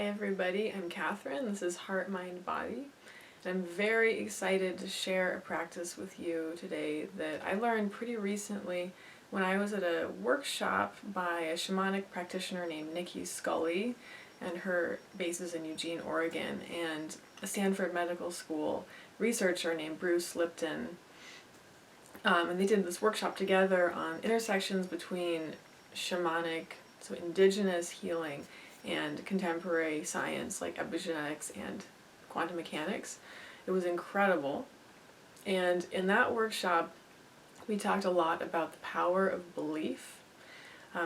Hi everybody, I'm Catherine. This is Heart, Mind, Body. And I'm very excited to share a practice with you today that I learned pretty recently when I was at a workshop by a shamanic practitioner named Nikki Scully, and her base is in Eugene, Oregon, and a Stanford Medical School researcher named Bruce Lipton. And they did this workshop together on intersections between shamanic, so indigenous healing, and contemporary science like epigenetics and quantum mechanics. It was incredible. And in that workshop, we talked a lot about the power of belief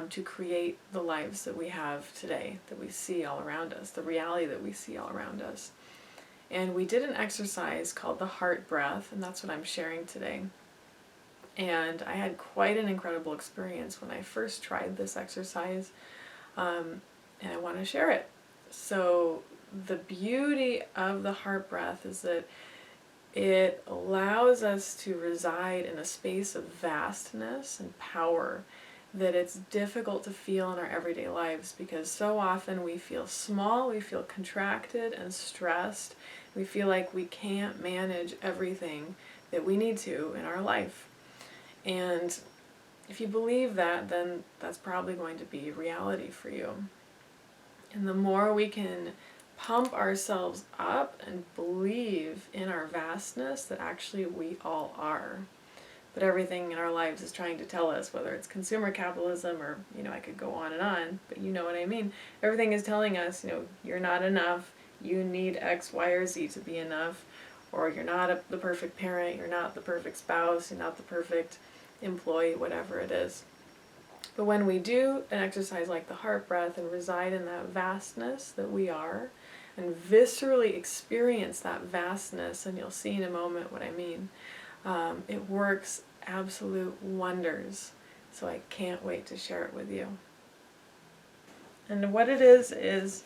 to create the lives that we have today, that we see all around us, the reality that we see all around us. And we did an exercise called the heart breath, and that's what I'm sharing today. And I had quite an incredible experience when I first tried this exercise, and I want to share it. So the beauty of the heart breath is that it allows us to reside in a space of vastness and power that it's difficult to feel in our everyday lives, because so often we feel small, we feel contracted and stressed, we feel like we can't manage everything that we need to in our life. And if you believe that, then that's probably going to be reality for you. And the more we can pump ourselves up and believe in our vastness, that actually we all are. But everything in our lives is trying to tell us, whether it's consumer capitalism or, I could go on, but you know what I mean. Everything is telling us, you're not enough, you need X, Y, or Z to be enough, or you're not the perfect parent, you're not the perfect spouse, you're not the perfect employee, whatever it is. But when we do an exercise like the heart breath and reside in that vastness that we are, and viscerally experience that vastness, and you'll see in a moment what I mean, it works absolute wonders. So I can't wait to share it with you. And what it is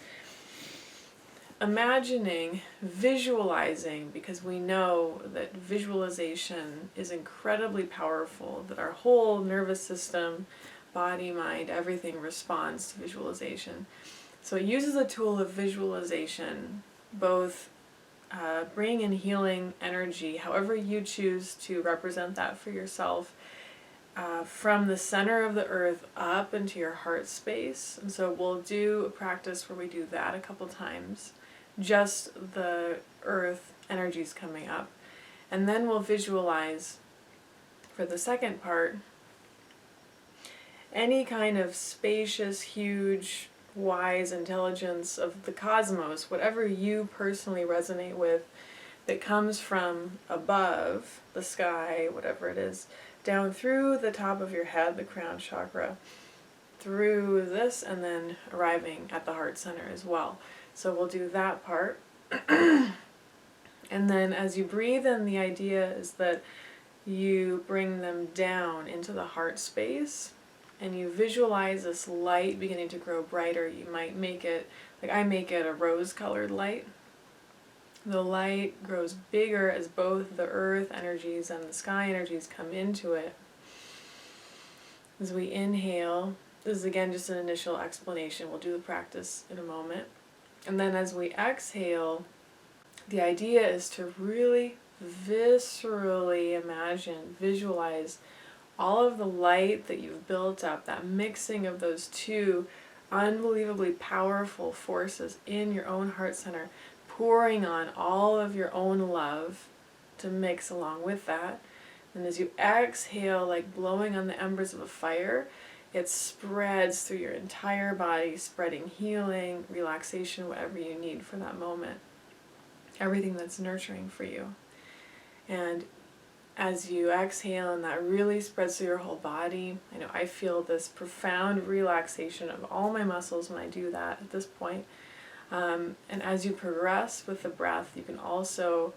imagining, visualizing, because we know that visualization is incredibly powerful, that our whole nervous system, body, mind, everything responds to visualization. So it uses a tool of visualization, both bringing in healing energy, however you choose to represent that for yourself, from the center of the earth up into your heart space. And so we'll do a practice where we do that a couple times, just the earth energies coming up. And then we'll visualize, for the second part, any kind of spacious, huge, wise intelligence of the cosmos, whatever you personally resonate with, that comes from above, the sky, whatever it is, down through the top of your head, the crown chakra, through this, and then arriving at the heart center as well. So we'll do that part. And then as you breathe in, the idea is that you bring them down into the heart space, and you visualize this light beginning to grow brighter. You might make it, like I make it, a rose-colored light. The light grows bigger as both the earth energies and the sky energies come into it. As we inhale, this is again just an initial explanation. We'll do the practice in a moment. And then as we exhale, the idea is to really viscerally imagine, visualize all of the light that you've built up, that mixing of those two unbelievably powerful forces in your own heart center, pouring on all of your own love to mix along with that. And as you exhale, like blowing on the embers of a fire, it spreads through your entire body, spreading healing, relaxation, whatever you need for that moment. Everything that's nurturing for you. And as you exhale and that really spreads through your whole body, I know I feel this profound relaxation of all my muscles when I do that at this point. And as you progress with the breath, you can also,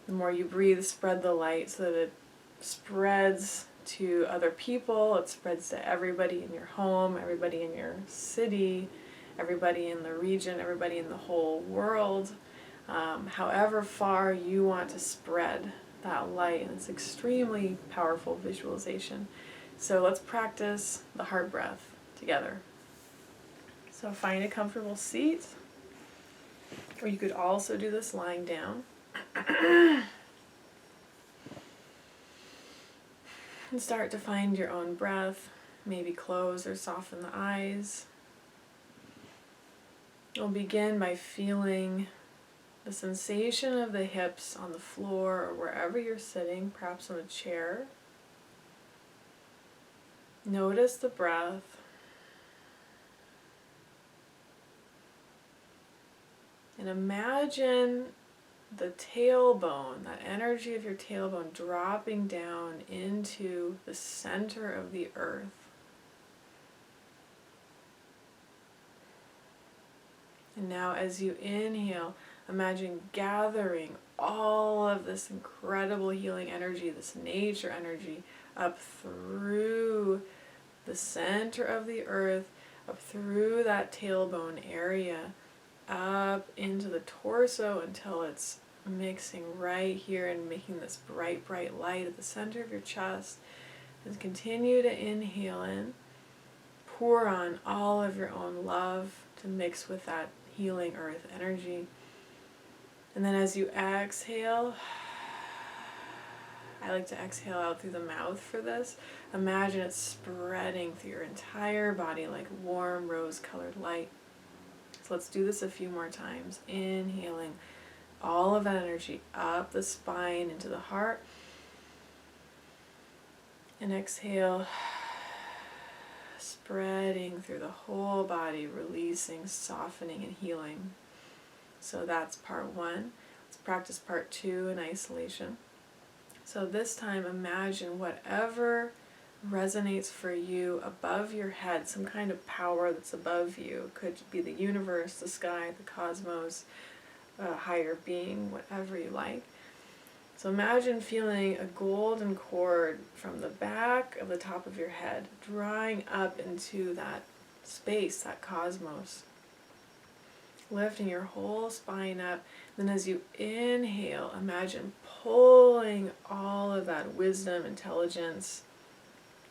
the more you breathe, spread the light so that it spreads to other people, it spreads to everybody in your home, everybody in your city, everybody in the region, everybody in the whole world, however far you want to spread that light. And it's extremely powerful visualization. So let's practice the heart breath together. So find a comfortable seat. Or you could also do this lying down. And start to find your own breath. Maybe close or soften the eyes. We'll begin by feeling the sensation of the hips on the floor or wherever you're sitting, perhaps on a chair. Notice the breath. And imagine the tailbone, that energy of your tailbone dropping down into the center of the earth. And now as you inhale, imagine gathering all of this incredible healing energy, this nature energy, up through the center of the earth, up through that tailbone area, up into the torso until it's mixing right here and making this bright, bright light at the center of your chest. And continue to inhale in. Pour on all of your own love to mix with that healing earth energy. And then as you exhale, I like to exhale out through the mouth for this. Imagine it spreading through your entire body like warm rose-colored light. So let's do this a few more times. Inhaling all of that energy up the spine into the heart. And exhale, spreading through the whole body, releasing, softening, and healing. So that's part one. Let's practice part two in isolation. So this time imagine whatever resonates for you above your head, some kind of power that's above you. It could be the universe, the sky, the cosmos, a higher being, whatever you like. So imagine feeling a golden cord from the back of the top of your head, drawing up into that space, that cosmos. Lifting your whole spine up. Then as you inhale, imagine pulling all of that wisdom, intelligence,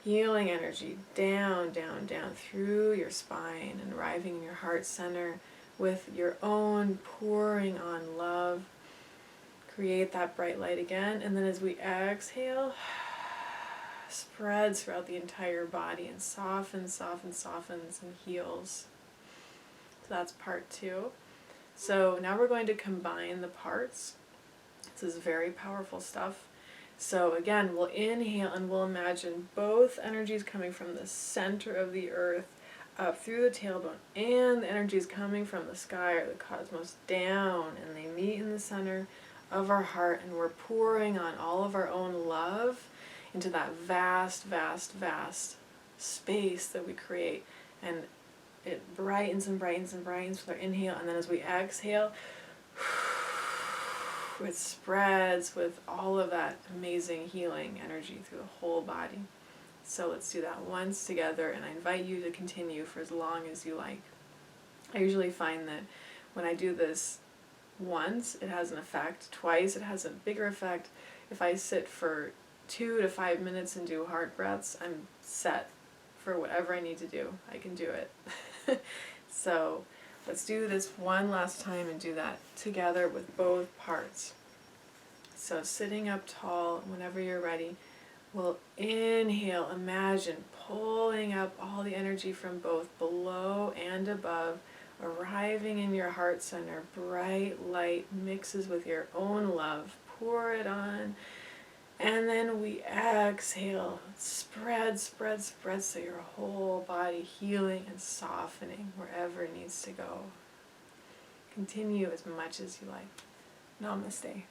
healing energy down, down, down through your spine and arriving in your heart center with your own pouring on love. Create that bright light again. And then as we exhale, spreads throughout the entire body and softens, softens, softens, and heals. So that's part two. So now we're going to combine the parts. This is very powerful stuff. So again, we'll inhale and we'll imagine both energies coming from the center of the earth up through the tailbone, and the energies coming from the sky or the cosmos down, and they meet in the center of our heart, and we're pouring on all of our own love into that vast, vast, vast space that we create. And it brightens and brightens and brightens with our inhale, and then as we exhale, it spreads with all of that amazing healing energy through the whole body. So let's do that once together, and I invite you to continue for as long as you like. I usually find that when I do this once, it has an effect. Twice, it has a bigger effect. If I sit for 2 to 5 minutes and do hard breaths, I'm set for whatever I need to do. I can do it. So let's do this one last time and do that together with both parts. So sitting up tall, whenever you're ready, we'll inhale, imagine pulling up all the energy from both below and above, arriving in your heart center. Bright light mixes with your own love. Pour it on. And then we exhale. Spread, spread, spread, so your whole body healing and softening wherever it needs to go. Continue as much as you like. Namaste.